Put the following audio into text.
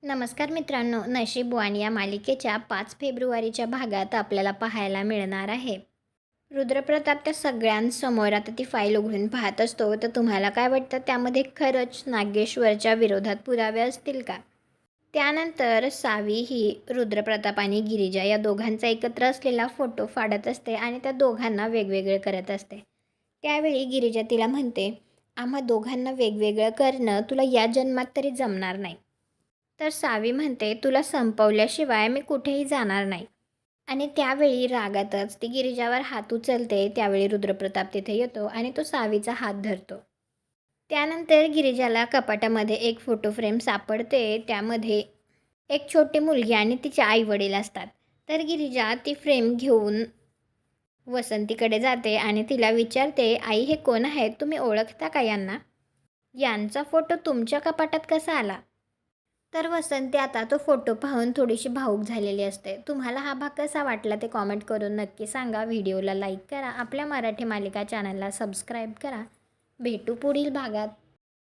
नमस्कार मित्रांनो, नशीब वान या मालिकेच्या 5 फेब्रुवारीच्या भागात आपल्याला पाहायला मिळणार आहे. रुद्रप्रताप त्या सगळ्यांसमोर आता ती फाईल उघडून पाहत असतो. तर तुम्हाला काय वाटतं, त्यामध्ये खरंच नागेश्वरच्या विरोधात पुरावे असतील का? त्यानंतर सावी ही रुद्रप्रताप आणि गिरिजा या दोघांचा एकत्र असलेला फोटो फाडत असते आणि त्या दोघांना वेगवेगळे करत असते. त्यावेळी गिरिजा तिला म्हणते, आम्हा दोघांना वेगवेगळं करणं तुला या जन्मात तरी जमणार नाही. तर सावी म्हणते, तुला संपवल्याशिवाय मी कुठेही जाणार नाही. आणि त्यावेळी रागातच ती गिरिजावर हात उचलते. त्यावेळी रुद्रप्रताप तिथे येतो आणि तो सावीचा हात धरतो. त्यानंतर गिरिजाला कपाटामध्ये एक फोटो फ्रेम सापडते. त्यामध्ये एक छोटी मुलगी आणि तिचे आई वडील असतात. तर गिरिजा ती फ्रेम घेऊन वसंतीकडे जाते आणि तिला विचारते, आई हे कोण आहेत, तुम्ही ओळखता का यांना? यांचा फोटो तुमच्या कपाटात कसा आला? तर वसंती आता तो फोटो पाहून थोडीशी भावूक झालेली असते. तुम्हाला हा भाग कसा वाटला ते कॉमेंट करून नक्की सांगा. व्हिडिओला लाईक करा. आपल्या मराठी मालिका चॅनलला सबस्क्राईब करा. भेटू पुढील भागात.